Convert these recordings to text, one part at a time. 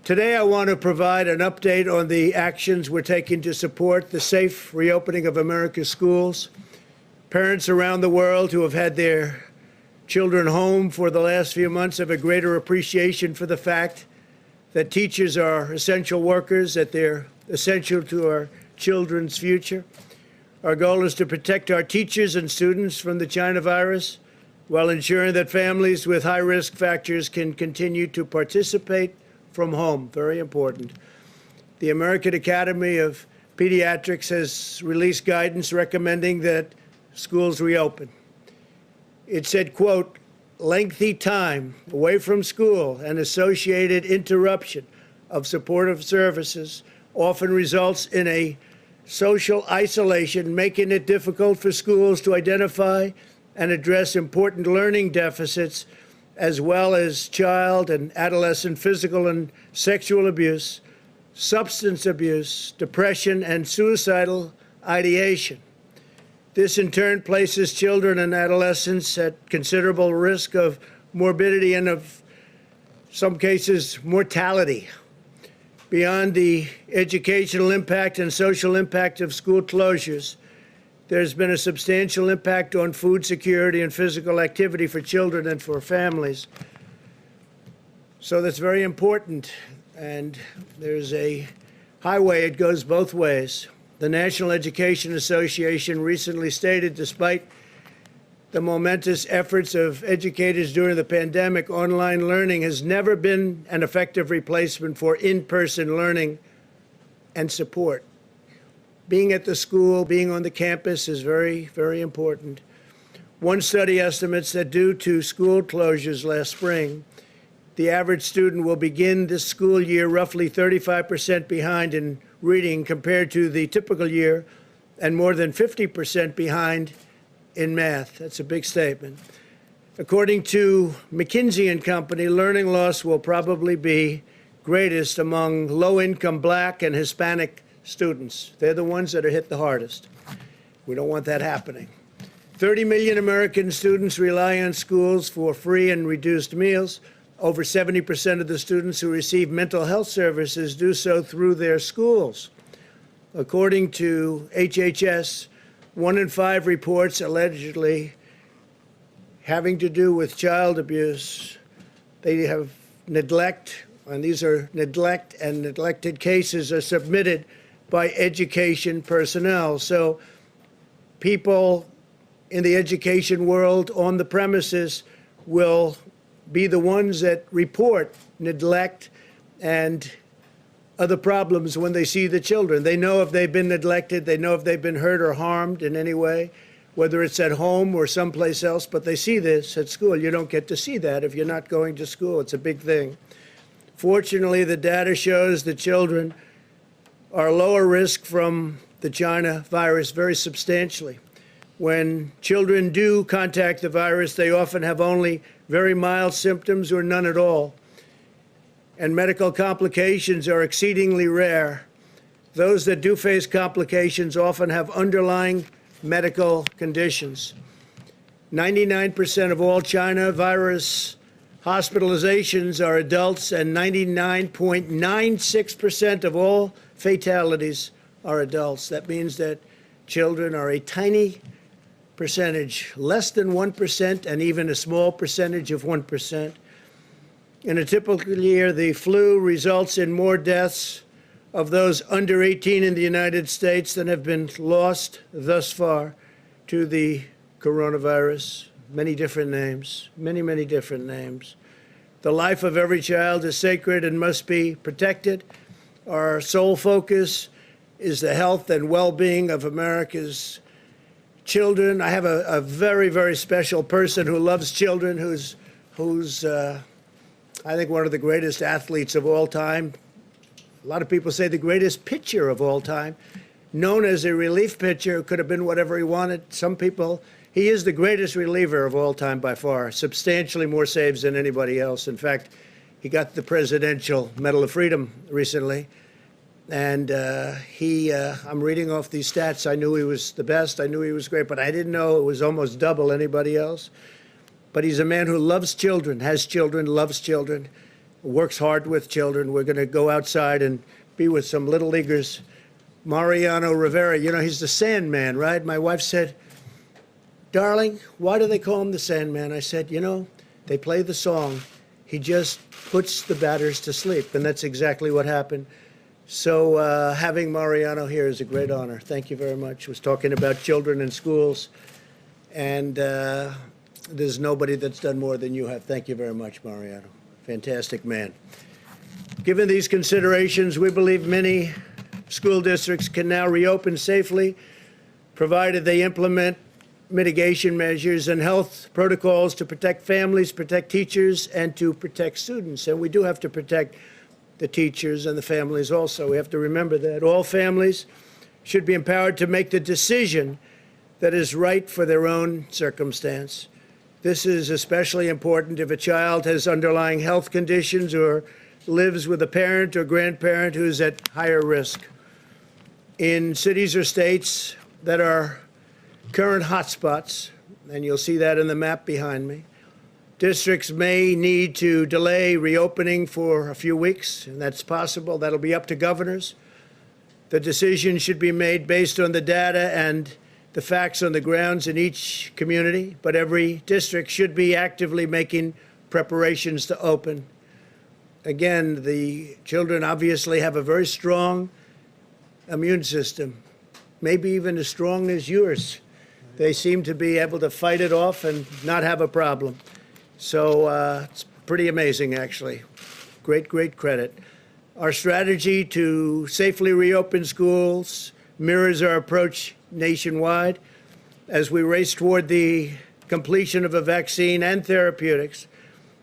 Today, I want to provide an update on the actions we're taking to support the safe reopening of America's schools. Parents around the world who have had their children home for the last few months have a greater appreciation for the fact that teachers are essential workers, that they're essential to our children's future. Our goal is to protect our teachers and students from the China virus while ensuring that families with high risk factors can continue to participate from home. Very important. The American Academy of Pediatrics has released guidance recommending that schools reopen. It said, quote, lengthy time away from school and associated interruption of supportive services often results in a social isolation, making it difficult for schools to identify and address important learning deficits, as well as child and adolescent physical and sexual abuse, substance abuse, depression, and suicidal ideation. This, in turn, places children and adolescents at considerable risk of morbidity and, of some cases, mortality. Beyond the educational impact and social impact of school closures, there's been a substantial impact on food security and physical activity for children and for families. So that's very important. And there's a highway, it goes both ways. The National Education Association recently stated, despite the momentous efforts of educators during the pandemic, online learning has never been an effective replacement for in-person learning and support. Being at the school, being on the campus is very, very important. One study estimates that due to school closures last spring, the average student will begin this school year roughly 35% behind in reading compared to the typical year, and more than 50% behind in math. That's a big statement. According to McKinsey & Company, learning loss will probably be greatest among low-income Black and Hispanic students. They're the ones that are hit the hardest. We don't want that happening. 30 million American students rely on schools for free and reduced meals. Over 70% of the students who receive mental health services do so through their schools. According to HHS, 1 in 5 reports allegedly having to do with child abuse. They have neglect, and these are neglect and neglected cases are submitted by education personnel. So people in the education world on the premises will be the ones that report neglect and other problems when they see the children. They know if they've been neglected, they know if they've been hurt or harmed in any way, whether it's at home or someplace else, but they see this at school. You don't get to see that if you're not going to school. It's a big thing. Fortunately, the data shows that children are lower risk from the China virus very substantially. When children do contact the virus, they often have only very mild symptoms or none at all. And medical complications are exceedingly rare. Those that do face complications often have underlying medical conditions. 99% of all China virus hospitalizations are adults, and 99.96% of all fatalities are adults. That means that children are a tiny percentage, less than 1%, and even a small percentage of 1%. In a typical year, the flu results in more deaths of those under 18 in the United States than have been lost thus far to the coronavirus. Many different names, many, many different names. The life of every child is sacred and must be protected. Our sole focus is the health and well-being of America's children. I have a very, very special person who loves children, who's I think one of the greatest athletes of all time. A lot of people say the greatest pitcher of all time, known as a relief pitcher, could have been whatever he wanted. Some people, he is the greatest reliever of all time by far, substantially more saves than anybody else. In fact, he got the Presidential Medal of Freedom recently. And I'm reading off these stats. I knew he was the best. I knew he was great, but I didn't know it was almost double anybody else. But he's a man who loves children, has children, loves children. works hard with children. We're going to go outside and be with some little leaguers. Mariano Rivera, you know, he's the Sandman, right? My wife said, darling, why do they call him the Sandman? I said, you know, they play the song. He just puts the batters to sleep. And that's exactly what happened. So having Mariano here is a great honor. Thank you very much. I was talking about children in schools. And there's nobody that's done more than you have. Thank you very much, Mariano. Fantastic man. Given these considerations, we believe many school districts can now reopen safely, provided they implement mitigation measures and health protocols to protect families, protect teachers, and to protect students. And we do have to protect the teachers and the families also. We have to remember that all families should be empowered to make the decision that is right for their own circumstance. This is especially important if a child has underlying health conditions or lives with a parent or grandparent who's at higher risk. In cities or states that are current hotspots, and you'll see that in the map behind me, districts may need to delay reopening for a few weeks, and that's possible. That'll be up to governors. The decision should be made based on the data and the facts on the grounds in each community, but every district should be actively making preparations to open. Again, the children obviously have a very strong immune system, maybe even as strong as yours. They seem to be able to fight it off and not have a problem. So it's pretty amazing, actually. Great, great credit. Our strategy to safely reopen schools mirrors our approach nationwide as we race toward the completion of a vaccine and therapeutics.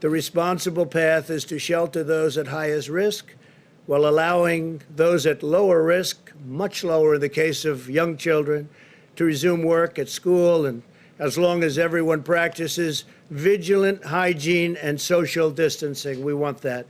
The responsible path is to shelter those at highest risk while allowing those at lower risk, much lower in the case of young children, to resume work at school, and as long as everyone practices vigilant hygiene and social distancing. We want that.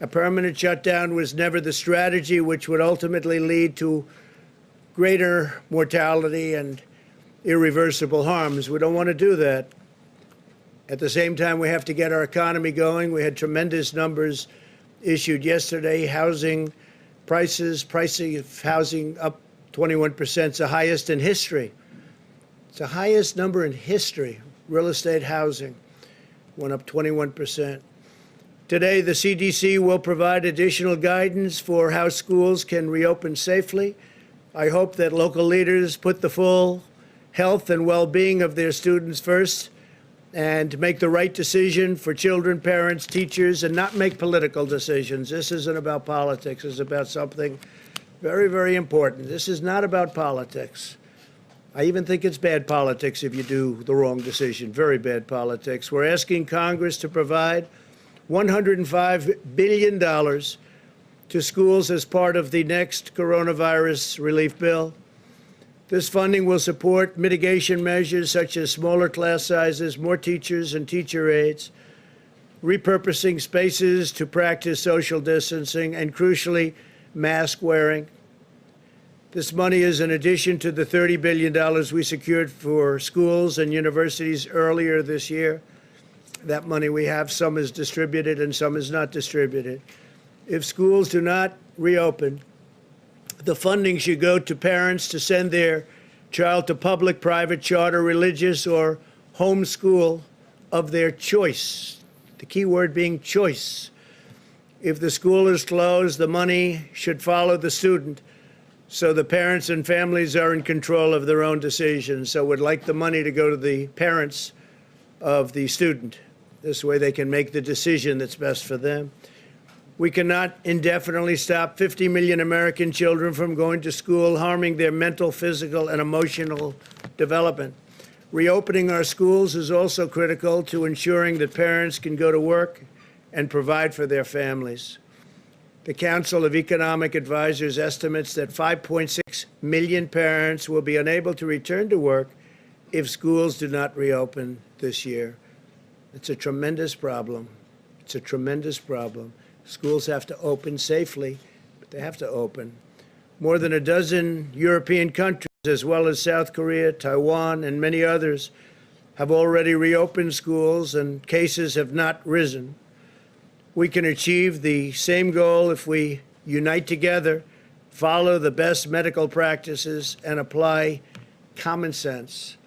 A permanent shutdown was never the strategy, which would ultimately lead to greater mortality and irreversible harms. We don't want to do that. At the same time, we have to get our economy going. We had tremendous numbers issued yesterday. Housing prices, pricing of housing up 21%. It's the highest in history. It's the highest number in history. Real estate housing went up 21%. Today, the CDC will provide additional guidance for how schools can reopen safely. I hope that local leaders put the full health and well-being of their students first and make the right decision for children, parents, teachers, and not make political decisions. This isn't about politics. It's about something very, very important. This is not about politics. I even think it's bad politics if you do the wrong decision, very bad politics. We're asking Congress to provide $105 billion to schools as part of the next coronavirus relief bill. This funding will support mitigation measures such as smaller class sizes, more teachers and teacher aides, repurposing spaces to practice social distancing, and crucially, mask wearing. This money is in addition to the $30 billion we secured for schools and universities earlier this year. That money we have, some is distributed and some is not distributed. If schools do not reopen, the funding should go to parents to send their child to public, private, charter, religious, or home school of their choice. The key word being choice. If the school is closed, the money should follow the student, so the parents and families are in control of their own decisions. So we'd like the money to go to the parents of the student. This way they can make the decision that's best for them. We cannot indefinitely stop 50 million American children from going to school, harming their mental, physical, and emotional development. Reopening our schools is also critical to ensuring that parents can go to work and provide for their families. The Council of Economic Advisors estimates that 5.6 million parents will be unable to return to work if schools do not reopen this year. It's a tremendous problem. It's a tremendous problem. Schools have to open safely, but they have to open. More than a dozen European countries, as well as South Korea, Taiwan, and many others, have already reopened schools, and cases have not risen. We can achieve the same goal if we unite together, follow the best medical practices, and apply common sense.